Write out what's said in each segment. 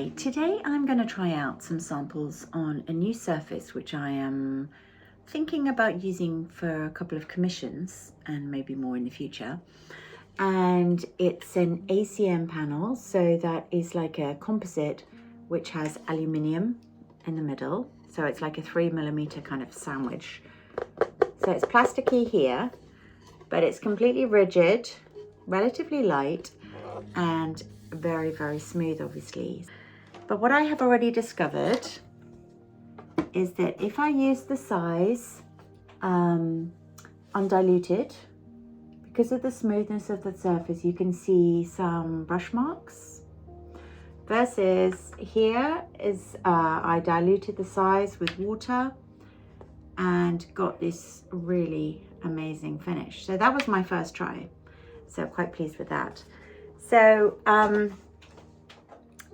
Hi, today I'm going to try out some samples on a new surface which I am thinking about using for a couple of commissions and maybe more in the future. And it's an ACM panel, so that is like a composite which has aluminium in the middle. So it's like a 3mm kind of sandwich. So it's plasticky here, but it's completely rigid, relatively light, and very, very smooth, obviously. But what I have already discovered is that if I use the size undiluted, because of the smoothness of the surface, you can see some brush marks. Versus here is I diluted the size with water and got this really amazing finish. So that was my first try. So quite pleased with that. So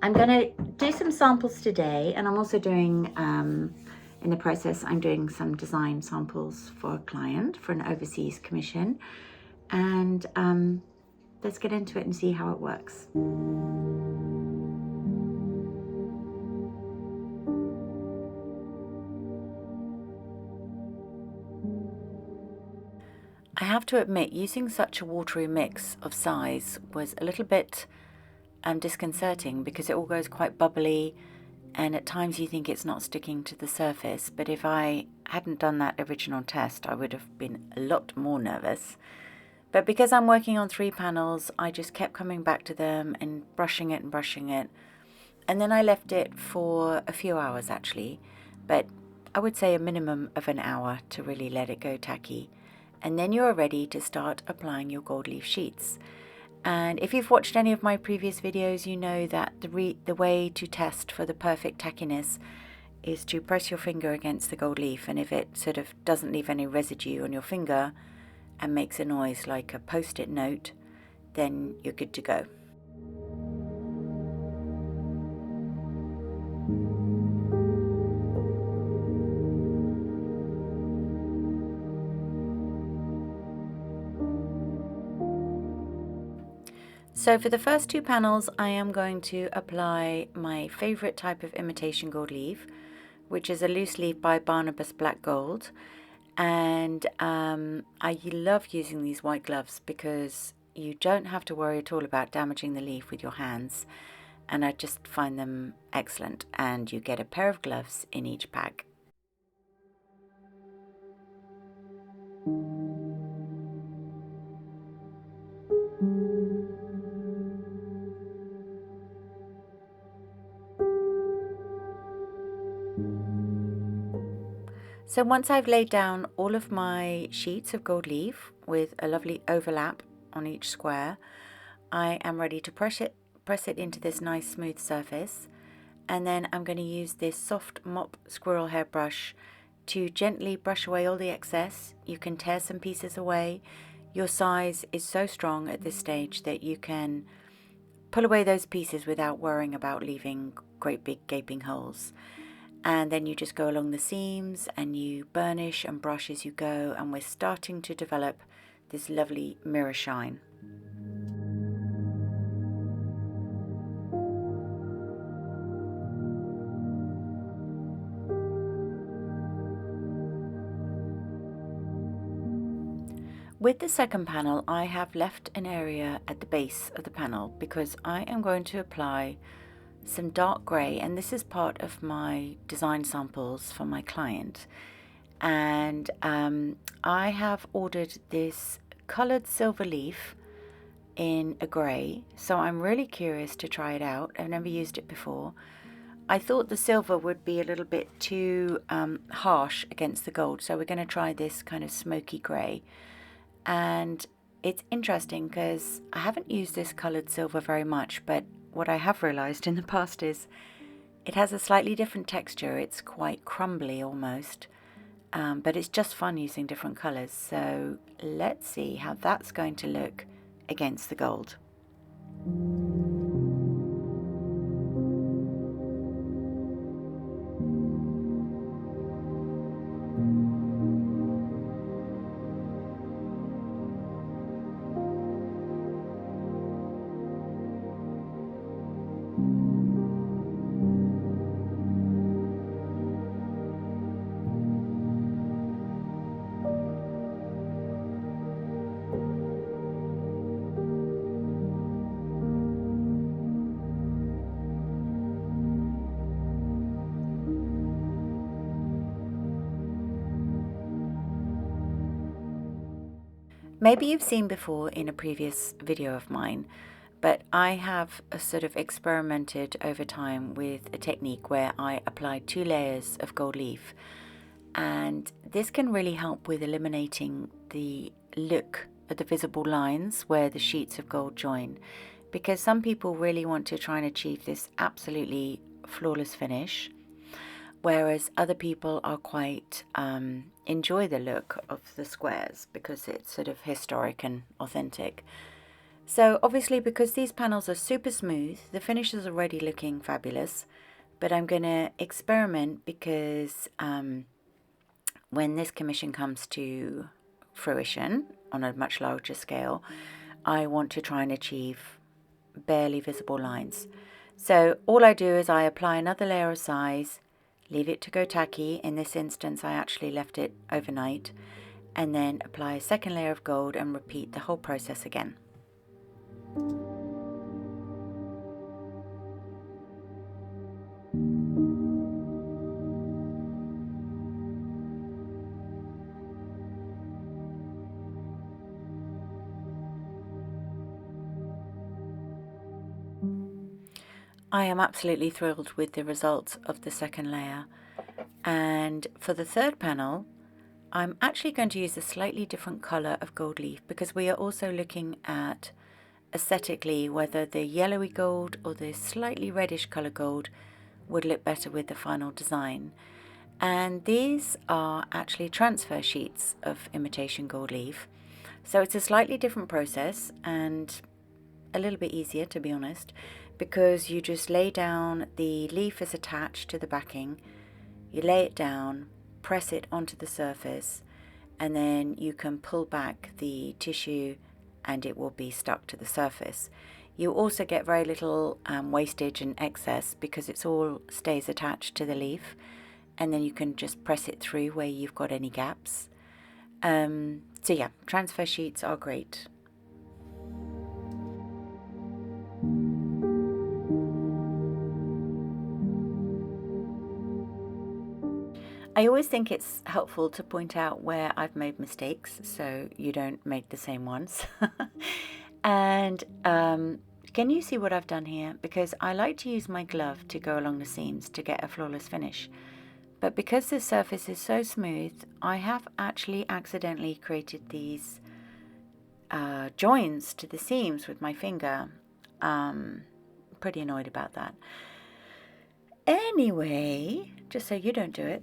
I'm going to do some samples today, and I'm also doing, in the process, I'm doing some design samples for a client for an overseas commission. And let's get into it and see how it works. I have to admit, using such a watery mix of size was a little bit disconcerting, because it all goes quite bubbly, and at times you think it's not sticking to the surface. But if I hadn't done that original test, I would have been a lot more nervous. But because I'm working on 3 panels, I just kept coming back to them and brushing it and brushing it. And then I left it for a few hours actually, but I would say a minimum of an hour to really let it go tacky. And then you are ready to start applying your gold leaf sheets. And if you've watched any of my previous videos, you know that the way to test for the perfect tackiness is to press your finger against the gold leaf, and if it sort of doesn't leave any residue on your finger and makes a noise like a post-it note, then you're good to go. So for the first 2 panels, I am going to apply my favorite type of imitation gold leaf, which is a loose leaf by Barnabas Black Gold. And I love using these white gloves because you don't have to worry at all about damaging the leaf with your hands. And I just find them excellent. And you get a pair of gloves in each pack. So once I've laid down all of my sheets of gold leaf with a lovely overlap on each square, I am ready to press it into this nice smooth surface. And then I'm going to use this soft mop squirrel hair brush to gently brush away all the excess. You can tear some pieces away. Your size is so strong at this stage that you can pull away those pieces without worrying about leaving great big gaping holes. And then you just go along the seams and you burnish and brush as you go, and we're starting to develop this lovely mirror shine. With the second panel, I have left an area at the base of the panel because I am going to apply some dark grey, and this is part of my design samples for my client. And I have ordered this coloured silver leaf in a grey, so I'm really curious to try it out. I've never used it before. I thought the silver would be a little bit too harsh against the gold, so we're going to try this kind of smoky grey. And it's interesting because I haven't used this coloured silver very much, but what I have realised in the past is it has a slightly different texture. It's quite crumbly almost, but it's just fun using different colours. So let's see how that's going to look against the gold. maybe you've seen before in a previous video of mine, but I have sort of experimented over time with a technique where I apply 2 layers of gold leaf, and this can really help with eliminating the look of the visible lines where the sheets of gold join, because some people really want to try and achieve this absolutely flawless finish, whereas other people are quite enjoy the look of the squares because it's sort of historic and authentic. So obviously, because these panels are super smooth, the finish is already looking fabulous, but I'm going to experiment because when this commission comes to fruition on a much larger scale, I want to try and achieve barely visible lines. So all I do is I apply another layer of size, leave it to go tacky. In this instance, I actually left it overnight, and then apply a second layer of gold and repeat the whole process again. I am absolutely thrilled with the results of the second layer, and for the third panel I'm actually going to use a slightly different colour of gold leaf, because we are also looking at aesthetically whether the yellowy gold or the slightly reddish colour gold would look better with the final design. And these are actually transfer sheets of imitation gold leaf, so it's a slightly different process and a little bit easier, to be honest, because you just lay down, the leaf is attached to the backing, you lay it down, press it onto the surface, and then you can pull back the tissue and it will be stuck to the surface. You also get very little wastage and excess because it's all stays attached to the leaf, and then you can just press it through where you've got any gaps. So yeah, transfer sheets are great. I always think it's helpful to point out where I've made mistakes so you don't make the same ones. And can you see what I've done here? Because I like to use my glove to go along the seams to get a flawless finish. But because the surface is so smooth, I have actually accidentally created these joins to the seams with my finger. Pretty annoyed about that. Anyway, just so you don't do it.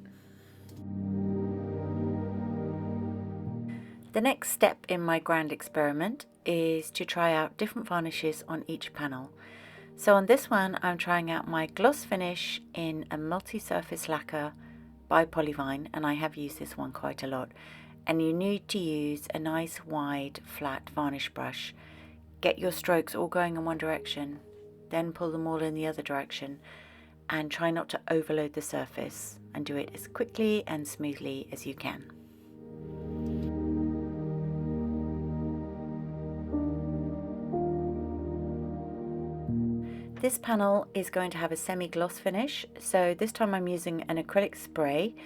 The next step in my grand experiment is to try out different varnishes on each panel. So on this one, I'm trying out my gloss finish in a multi-surface lacquer by Polyvine, and I have used this one quite a lot. And you need to use a nice wide flat varnish brush. Get your strokes all going in one direction, then pull them all in the other direction, and try not to overload the surface, and do it as quickly and smoothly as you can. This panel is going to have a semi-gloss finish, so this time I'm using an acrylic spray,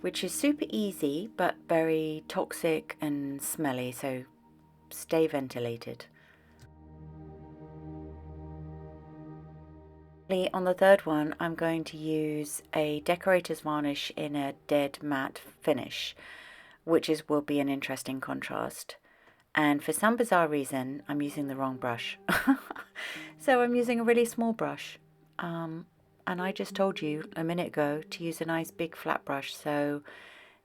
which is super easy but very toxic and smelly, so stay ventilated. On the third one, I'm going to use a decorator's varnish in a dead matte finish, which will be an interesting contrast. And for some bizarre reason, I'm using the wrong brush. So I'm using a really small brush. And I just told you a minute ago to use a nice big flat brush, so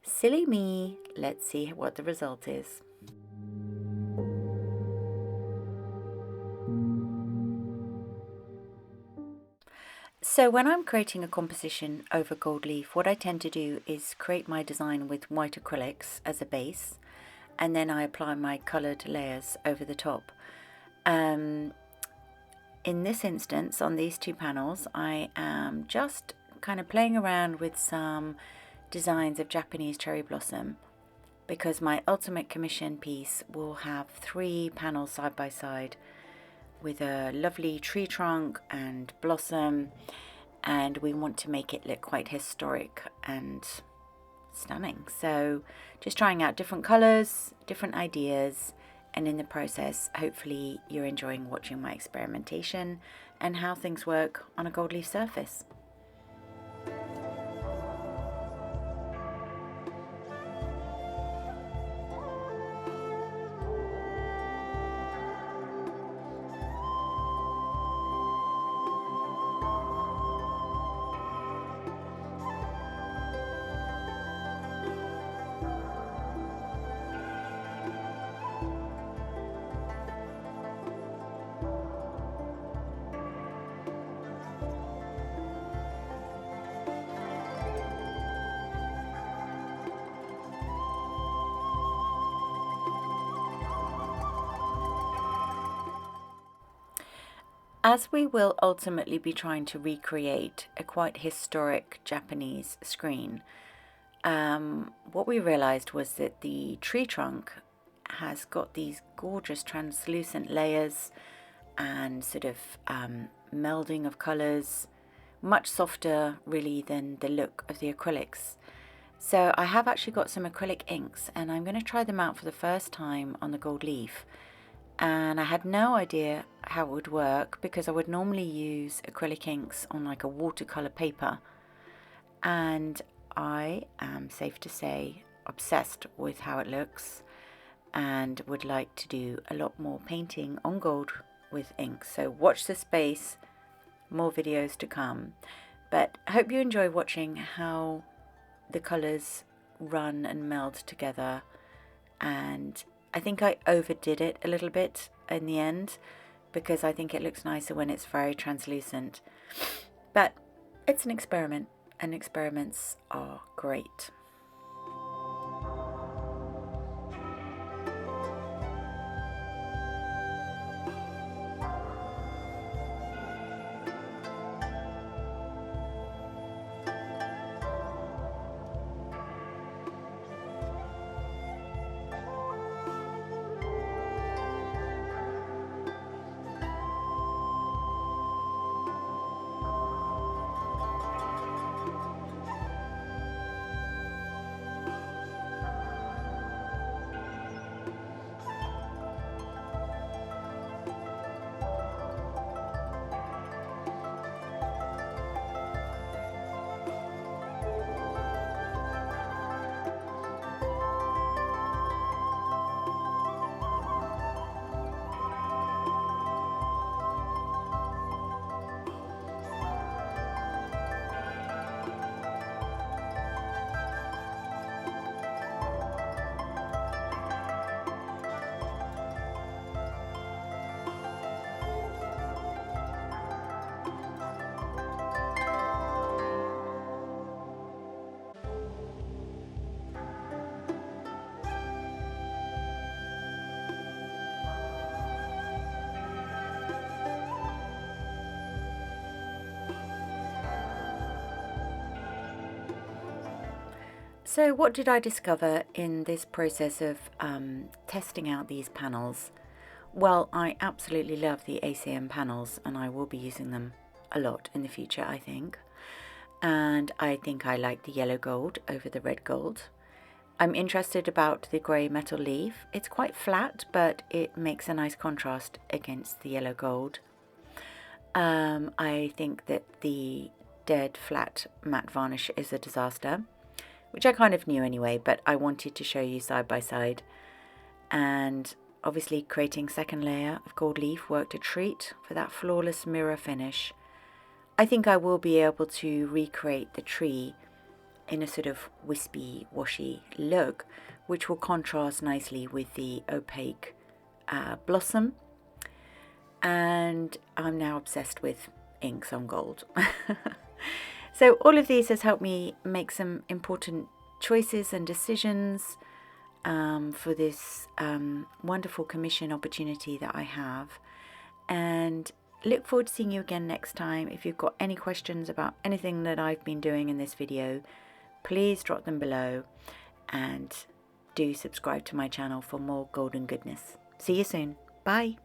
silly me. Let's see what the result is. So when I'm creating a composition over gold leaf, what I tend to do is create my design with white acrylics as a base, and then I apply my coloured layers over the top. In this instance, on these two panels, I am just kind of playing around with some designs of Japanese cherry blossom, because my ultimate commission piece will have 3 panels side by side with a lovely tree trunk and blossom, and we want to make it look quite historic and stunning. So just trying out different colours, different ideas, And in the process, hopefully you're enjoying watching my experimentation and how things work on a gold leaf surface. As we will ultimately be trying to recreate a quite historic Japanese screen, what we realized was that the tree trunk has got these gorgeous translucent layers and sort of melding of colors, much softer really than the look of the acrylics. So I have actually got some acrylic inks, and I'm going to try them out for the first time on the gold leaf. And I had no idea how it would work, because I would normally use acrylic inks on like a watercolor paper, and I am, safe to say, obsessed with how it looks and would like to do a lot more painting on gold with ink. So watch this space, more videos to come. But I hope you enjoy watching how the colors run and meld together. And I think I overdid it a little bit in the end, because I think it looks nicer when it's very translucent. But it's an experiment, and experiments are great. So what did I discover in this process of testing out these panels? Well, I absolutely love the ACM panels, and I will be using them a lot in the future, I think. And I think I like the yellow gold over the red gold. I'm interested about the grey metal leaf. It's quite flat, but it makes a nice contrast against the yellow gold. I think that the dead flat matte varnish is a disaster, which I kind of knew anyway, but I wanted to show you side by side. And obviously creating second layer of gold leaf worked a treat for that flawless mirror finish. I think I will be able to recreate the tree in a sort of wispy, washy look, which will contrast nicely with the opaque blossom. And I'm now obsessed with inks on gold. So all of these has helped me make some important choices and decisions for this wonderful commission opportunity that I have. And look forward to seeing you again next time. If you've got any questions about anything that I've been doing in this video, please drop them below, and do subscribe to my channel for more golden goodness. See you soon. Bye.